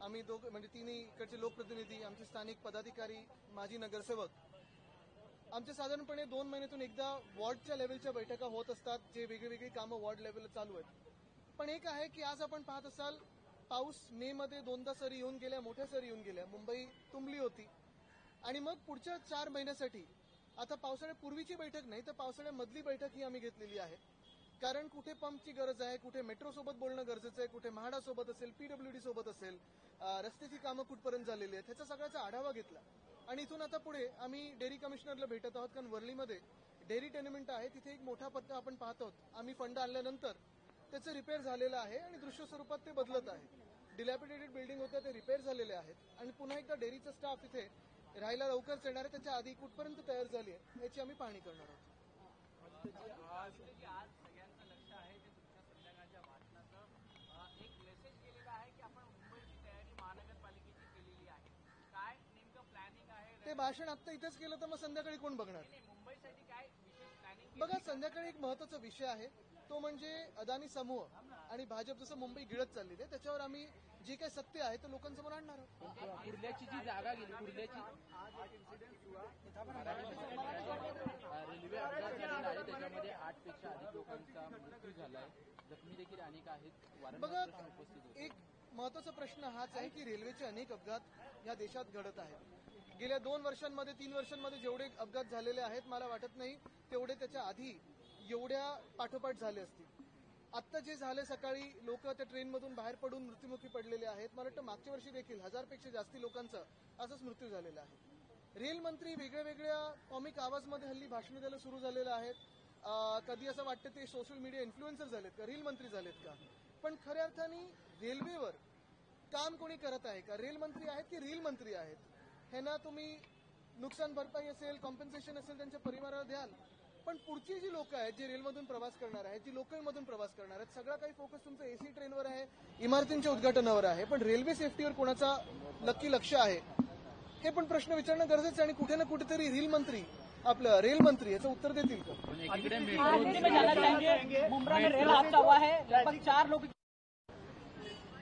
आम्ही म्हणजे तिन्ही इकडचे लोकप्रतिनिधी, आमचे स्थानिक पदाधिकारी, माजी नगरसेवक, आमचे साधारणपणे 2 महिन्यातून एकदा वॉर्डच्या लेवलच्या बैठका होत असतात, जे वेगळी कामं वॉर्ड लेवलला चालू आहेत. पण एक आहे की आज आपण पाहत असाल, पाऊस मे मध्ये 2दा सरी येऊन गेल्या, मोठ्या सरी येऊन गेल्या, मुंबई तुंबली होती. आणि मग पुढच्या 4 महिन्यासाठी आता पावसाळ्यापूर्वीची बैठक नाही तर पावसाळ्यामधली बैठक ही आम्ही घेतलेली आहे. कारण कुठे पंपची गरज आहे, कुठे मेट्रो सोबत बोलणं गरजेचं आहे, कुठे म्हाडा सोबत असेल, पीडब्ल्यूडी सोबत असेल, रस्त्याची कामं कुठपर्यंत झालेली आहेत, ह्याचा सगळ्याचा आढावा घेतला. आणि इथून आता पुढे आम्ही डेअरी कमिशनरला भेटत आहोत, कारण वर्लीमध्ये डेअरी टेनमेंट आहे, तिथे एक मोठा पत्ता आपण पाहत आहोत. आम्ही फंड आणल्यानंतर त्याचं रिपेअर झालेलं आहे आणि दृश्य स्वरूपात ते बदलत आहे. डिलॅपिडेटेड बिल्डिंग होत्या, ते रिपेअर झालेले आहेत आणि पुन्हा एकदा डेअरीचा स्टाफ इथे राहायला लवकरच येणार आहे. त्याच्या आधी कुठपर्यंत तयार झाली आहे याची आम्ही पाहणी करणार आहोत. आज सगळ्यांचं लक्ष आहे ते तुमच्या संध्याकाळच्या भाषणाचं एक मेसेज गेलेला आहे की आपण मुंबईची तयारी महानगरपालिकेची केलेली आहे. काय नेमकं प्लॅनिंग आहे? ते भाषण आता इथेच केलं तर मग संध्याकाळी कोण बघणार? मुंबईसाठी काय विशेष प्लॅनिंग? बघा, संध्याकाळी एक महत्वाचा विषय आहे, तो म्हणजे अदानी समूह आणि भाजप जसं मुंबई गिळत चालली आहे त्याच्यावर आम्ही जे काही सत्य आहे ते लोकांसमोर आणणार आहोत. कुर्ल्याची जी जागा गेली, कुर्ल्याची रेल्वे अपघात झालेला आहे, त्याच्यामध्ये 8 पेक्षा अधिक लोकांचा मृत्यू झालाय, जखमी देखील अनेक आहेत. बघा, एक महत्वाचा प्रश्न हाच आहे की रेल्वेचे अनेक अपघात या देशात घडत आहेत. गेल्या 2 वर्षांमध्ये 3 वर्षांमध्ये जेवढे अपघात झालेले आहेत मला वाटत नाही तेवढे त्याच्या आधी एवढ्या पाठोपाठ झाले असतील. आत्ता जे झाले, सकाळी लोक त्या ट्रेनमधून बाहेर पडून मृत्युमुखी पडलेले आहेत. मला वाटतं मागच्या वर्षी देखील 1000पेक्षा जास्ती लोकांचा असाच मृत्यू झालेला आहे. रेल मंत्री वेगळ्या कॉमिक आवाजमध्ये हल्ली भाषणं द्यायला सुरू झालेलं आहेत. कधी असं वाटतं ते सोशल मीडिया इन्फ्लुएन्सर झालेत का, रेल मंत्री झालेत का? पण खऱ्या अर्थाने रेल्वेवर काम कोणी करत आहे का? रेल मंत्री आहेत की रील मंत्री आहेत? ह्यांना तुम्ही नुकसान भरपाई असेल, कॉम्पेन्सेशन असेल त्यांच्या परिवाराला द्याल, पण पुढची जी लोक आहेत जे रेलमधून प्रवास करणार आहेत, जी लोकलमधून प्रवास करणार आहेत, सगळा काही फोकस तुमचं एसी ट्रेनवर आहे, इमारतींच्या उद्घाटनावर आहे. पण रेल्वे सेफ्टीवर कोणाचा नक्की लक्ष आहे हे पण प्रश्न विचारणं गरजेचं आहे. आणि कुठे ना कुठेतरी रेल मंत्री याचं उत्तर देतील का?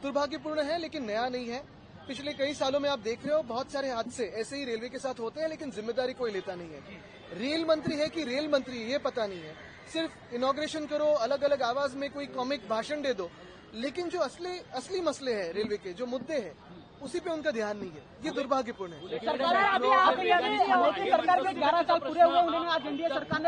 दुर्भाग्यपूर्ण है लेकिन नया नहीं है. पिछले कई सालों में आप देख रहे हो बहुत सारे हादसे ऐसे ही रेलवे के साथ होते हैं, लेकिन जिम्मेदारी कोई लेता नहीं है. रेल मंत्री है कि रेल मंत्री ये पता नहीं है. सिर्फ इनॉग्रेशन करो, अलग अलग आवाज में कोई कॉमिक भाषण दे दो, लेकिन जो असली मसले हैं रेलवे के, जो मुद्दे हैं, उसी पे उनका ध्यान नहीं है. ये दुर्भाग्यपूर्ण है. सरकार के 11 साल पूरे हुए, उन्होंने आज एनडीए सरकार ने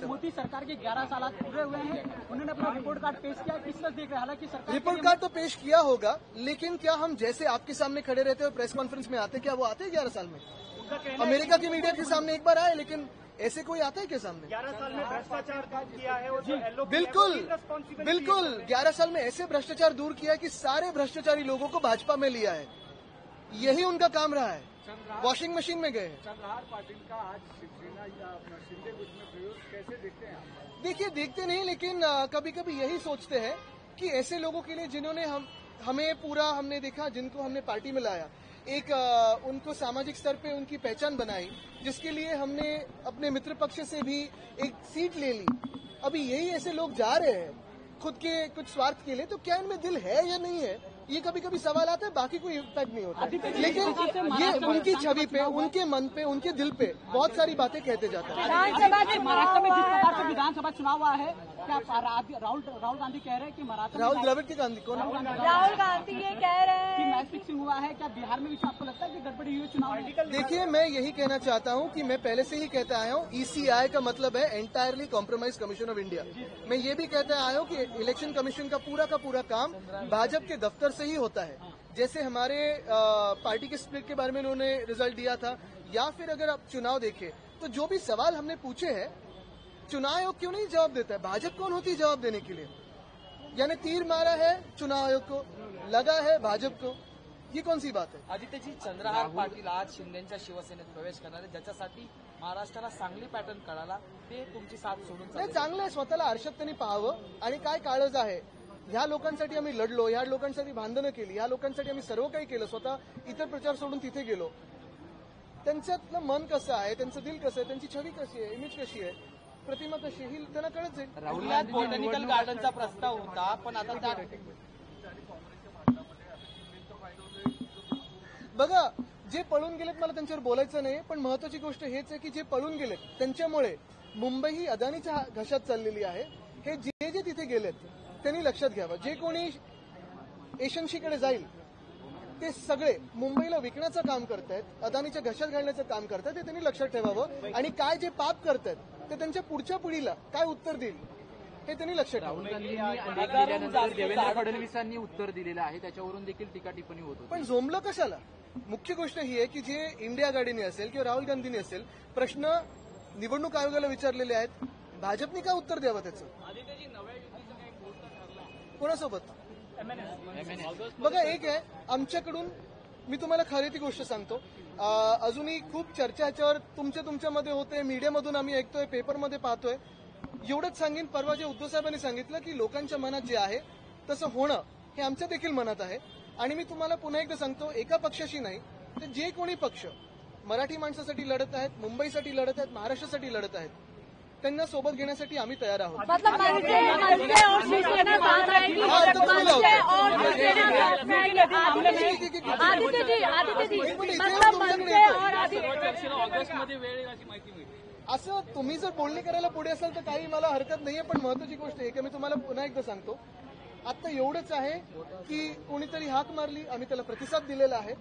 मोदी सरकार के 11 साल आज पूरे हुए हैं, उन्होंने अपना रिपोर्ट कार्ड पेश किया. किस तरह देख रहे हैं? हालांकि सरकार रिपोर्ट कार्ड तो पेश किया होगा, लेकिन क्या हम जैसे आपके सामने खड़े रहते हैं प्रेस कॉन्फ्रेंस में आते, क्या वो आते हैं 11 साल में? अमेरिका की मीडिया के सामने एक बार आए, लेकिन ऐसे कोई आता है क्या सामने? 11 साल में भ्रष्टाचार किया है और बिल्कुल 11 साल में ऐसे भ्रष्टाचार दूर किया है कि सारे भ्रष्टाचारी लोगों को भाजपा में लिया है. यही उनका काम रहा है. वॉशिंग मशीन में गए. चंद्रहार पाटिल का आज शिवसेना या शिंदे गुट में प्रयोग कैसे देखते हैं आप? देखिए, देखते नहीं, लेकिन कभी कभी यही सोचते हैं कि ऐसे लोगों के लिए जिन्होंने हमने देखा, जिनको हमने पार्टी में लाया, एक उनको सामाजिक स्तर पे उनकी पहचान बनाई, जिसके लिए हमने अपने मित्र पक्ष से भी एक सीट ले ली. अभी यही ऐसे लोग जा रहे हैं खुद के कुछ स्वार्थ के लिए, तो क्या इनमें दिल है या नहीं है, ये कभी कभी सवाल आता है. बाकी कोई इम्पैक्ट नहीं होता, लेकिन ये उनकी छवि पे, उनके मन पे, उनके दिल पे बहुत सारी बातें कहते जाते हैं. महाराष्ट्र में जिस प्रकार से विधानसभा चुनाव हुआ है, क्या राहुल गांधी कह रहे हैं कि महाराष्ट्र राहुल द्रविड़ के गांधी कौन? राहुल गांधी ये कह रहे हैं कि मैच फिक्सिंग हुआ है. क्या बिहार में भी आपको लगता है कि गड़बड़ी हुई चुनाव में? देखिए, मैं यही कहना चाहता हूं कि मैं पहले से ही कहता आया हूं, ईसीआई का मतलब है entirely compromise commission of India. मैं ये भी कहता आया हूं कि इलेक्शन कमीशन का पूरा काम भाजपा के दफ्तर से ही होता है. जैसे हमारे पार्टी के स्प्लिट के बारे में उन्होंने रिजल्ट दिया था, या फिर अगर आप चुनाव देखें तो जो भी सवाल हमने पूछे हैं, चुनाव आयोग क्यों नहीं जवाब देता है? भाजपा कौन होती है जवाब देने के लिए? यानी तीर मारा है चुनाव आयोग को, लगा है भाजपा को. ही कौन सी बात है? आदित्यजी, चंद्रहार पाटील आज शिंदेच्या शिवसेनेत प्रवेश करणार आहे, ज्याच्यासाठी महाराष्ट्राला चांगली पॅटर्न कळाला, ते तुमची साथ सोडून नाही, चांगलं आहे. स्वतःला आरशात त्यांनी पाहावं आणि काय काळज आहे. ह्या लोकांसाठी आम्ही लढलो, ह्या लोकांसाठी भांडणं केली, ह्या लोकांसाठी आम्ही सर्व काही केलं. स्वतः इतर प्रचार सोडून तिथे गेलो. त्यांच्यातलं मन कसं आहे, त्यांचं दिल कसं आहे, त्यांची छवी कशी आहे, इमेज कशी आहे, प्रतिमा कशी, ही त्यांना कळत जाईल. राहुल बोटॅनिकल गार्डनचा प्रस्ताव होता, पण आता बघा, जे पळून गेलेत मला त्यांच्यावर बोलायचं नाही, पण महत्वाची गोष्ट हेच आहे की जे पळून गेलेत त्यांच्यामुळे मुंबई ही अदानीच्या घशात चाललेली आहे. हे जे जे तिथे गेलेत त्यांनी लक्षात घ्यावं. जे कोणी एशन्सीकडे जाईल ते सगळे मुंबईला विकण्याचं काम करतायत, अदानीच्या घशात घालण्याचं काम करतायत, हे त्यांनी लक्षात ठेवावं. आणि काय जे पाप करतायत ते त्यांच्या पुढच्या पिढीला काय उत्तर देईल हे त्यांनी लक्षात ठेवावं. राहुल गांधींनी लेख दिल्यानंतर देवेंद्र फडणवीसांनी उत्तर दिलेलं आहे, त्याच्यावरून देखील टीका टिप्पणी होत होती. पण झोंबलं कशाला? मुख्य गोष्ट ही आहे की जे इंडिया आघाडीने असेल किंवा राहुल गांधींनी असेल, प्रश्न निवडणूक आयोगाला विचारलेले आहेत, भाजपने काय उत्तर द्यावं त्याचं? आदित्यजी, नव्या युतीचं काही मुहूर्त ठरला? कोणासोबत? MNS. बघा, एक आहे आमच्याकडून, मी तुम्हाला खरी ती गोष्ट सांगतो, अजूनही खूप चर्चा ह्याच्यावर तुमच्यामध्ये होते, मीडियामधून आम्ही ऐकतोय, पेपरमध्ये पाहतोय. एवढंच सांगेन, परवा जे उद्धव साहेबांनी सांगितलं की लोकांच्या मनात जे आहे तसं होणं हे आमच्या देखील मनात आहे. आणि मी तुम्हाला पुन्हा एकदा सांगतो, एका पक्षाशी नाही तर जे कोणी पक्ष मराठी माणसासाठी लढत आहेत, मुंबईसाठी लढत आहेत, महाराष्ट्रासाठी लढत आहेत, त्यांना सोबत घेण्यासाठी आम्ही तयार आहोत. मतलब मनसे और शिवसेना साथ रहेगी, मनसे और शिवसेना साथ रहेगी. आदित्य जी मतलब मनसे और आदित्य ऑगस्टमध्ये वेळ येईल अशी माहिती मिळते. असं तुम्ही जर बोलणी करायला पुढे असाल तर काही मला हरकत नाहीये, पण महत्वाची गोष्ट आहे की मी तुम्हाला पुन्हा एकदा सांगतो, आता एवढंच आहे की कोणीतरी हाक मारली, आम्ही त्याला प्रतिसाद दिलेला आहे.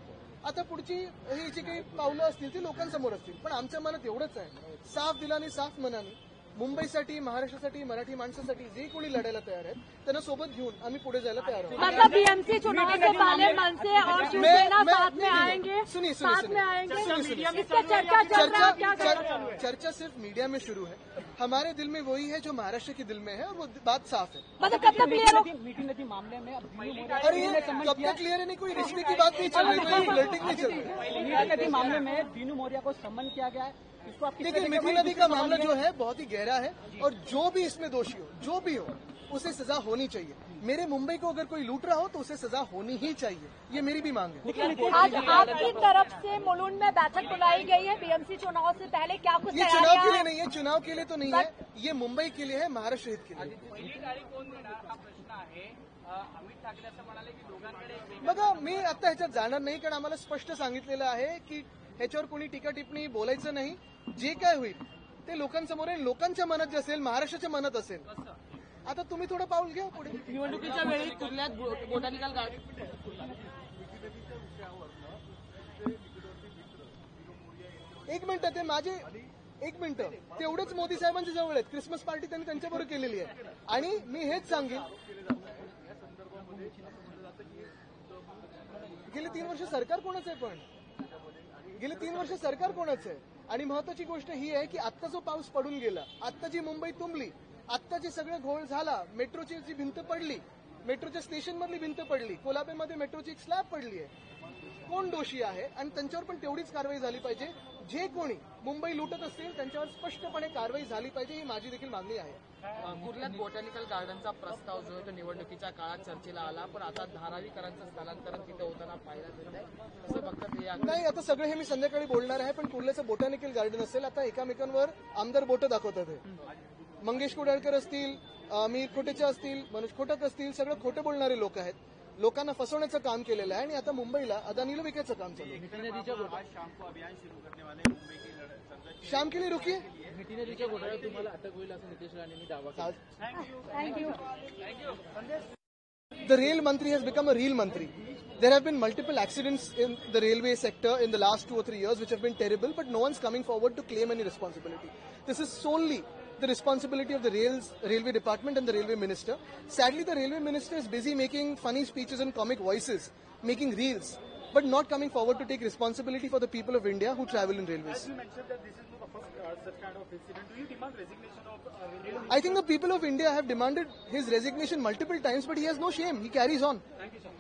आता पुढची ही जी काही पावलं असतील ती लोकांसमोर असतील, पण आमच्या मनात एवढंच आहे, साफ दिलाने साफ मनाने मुंबईसाठी, महाराष्ट्रासाठी, मराठी माणसासाठी जे कोणी लढायला तयार आहेत त्यांना सोबत घेऊन आम्ही पुढे जायला तयार आहोत. मतलब बीएमसी चुनाव से पहले मनसे और शिवसेना साथ में आएंगे, सुनिए साथ में आएंगे. सुनिए इसका चर्चा चल रहा है, क्या कर रहा है? चर्चा सिर्फ मीडिया में शुरू है, हमारे दिल में वही है जो महाराष्ट्र के दिल में है, और वो बात साफ है. मतलब कब तक क्लियर हो? मीठी नदी मामले में अब दिनू मोरिया अरे ये कब तक क्लियर है? नहीं, कोई रिश्ते की बात नहीं चल रही, कोई फ्लर्टिंग नहीं चल रही. मीठी नदी मामले में दिनू मोरिया को सम्मन किया गया है. इसको आप किस देखिए, तरह मीठी नदी का मामला जो है बहुत ही गहरा है, और जो भी इसमें दोषी हो, जो भी हो, उसे सजा होनी चाहिए. मेरे मुंबई को अगर कोई लूट रहा हो तो उसे सजा होनी ही चाहिए, ये मेरी भी मांग है. आज आपकी तरफ से मुलुंड में बैठक बुलाई गई है बीएमसी चुनाव से पहले, क्या कुछ ये चुनाव के लिए तैयारियां? नहीं है, चुनाव के लिए तो नहीं है, ये मुंबई के लिए है, महाराष्ट्र हित के लिए. पहिली गाडी कोण देणार हा प्रश्न आहे. अमित ठाकरे असं म्हणाले की दोघांकडे एक वेगळं बघा, मी आता ह्याच्यात जाणार नाही, कारण आम्हाला स्पष्ट सांगितलेलं आहे की ह्याच्यावर कोणी टीका टिप्पणी बोलायचं नाही. जे काय होईल ते लोकांसमोर आहे, लोकांच्या मनात जे असेल, महाराष्ट्राच्या मनात असेल. आता तुम्ही थोडं पाऊल घ्या पुढे. निवडणुकीच्या वेळी कुर्ल्यात बोटॅनिकल गार्डन एक मिनिट, ते माझे एक मिनिट, तेवढेच मोदी साहेबांच्या जवळ आहेत. क्रिसमस पार्टी त्यांनी त्यांच्याबरोबर केलेली आहे. आणि मी हेच सांगेन, गेली 3 वर्ष सरकार कोणाचं आहे? पण गेली 3 वर्ष सरकार कोणाचं आहे? आणि महत्वाची गोष्ट ही आहे की आत्ता जो पाऊस पडून गेला, आत्ता जी मुंबई तुंबली, आत्ता जे सगळं घोळ झाला, मेट्रोची जी भिंत पडली, मेट्रोच्या स्टेशनमधली भिंत पडली, कोल्हापूरमध्ये मेट्रोची एक स्लॅब पडली आहे, कोण दोषी आहे? आणि त्यांच्यावर पण तेवढीच कारवाई झाली पाहिजे. जे कोणी मुंबई लुटत असतील त्यांच्यावर स्पष्टपणे कारवाई झाली पाहिजे, ही माझी देखील मागणी आहे. कुर्ल्यात बोटॅनिकल गार्डनचा प्रस्ताव जो आहे तो निवडणुकीच्या काळात चर्चेला आला, पण आता धारावीकरांचं स्थलांतरण तिथे होताना पाहायला मिळत आहे. कसं बघतात हे? नाही, आता सगळे हे मी संध्याकाळी बोलणार आहे, पण कुर्ल्याचं बोटॅनिकल गार्डन असेल, आता एकामेकांवर आमदार बोटं दाखवतात. हे मंगेश कुडाळकर असतील, मीर खोटेच्या असतील, मनोज खोटक असतील, सगळं खोटं बोलणारे लोक आहेत. लोकांना फसवण्याचं काम केलेलं आहे आणि आता मुंबईला अदानीला विकायचं काम चालू आहे. शाम के लिए रुकिए. मिठी नदीच्या घोटाळ्यात तुम्हाला अटक होईल असं नितेश राणेंनी दावा केला. Thank you. The rail mantri has become a real mantri. There have been multiple accidents in the railway sector in the last 2 or 3 years which have been terrible, but no one's coming forward to claim any responsibility. This is solely the responsibility of the railway department and the railway minister. Sadly, the railway minister is busy making funny speeches and comic voices, making reels, but not coming forward to take responsibility for the people of India who travel in railways. As you mentioned that this is not the first such kind of incident, do you demand resignation of railway? I think the people of India have demanded his resignation multiple times, but he has no shame. He carries on. Thank you, sir.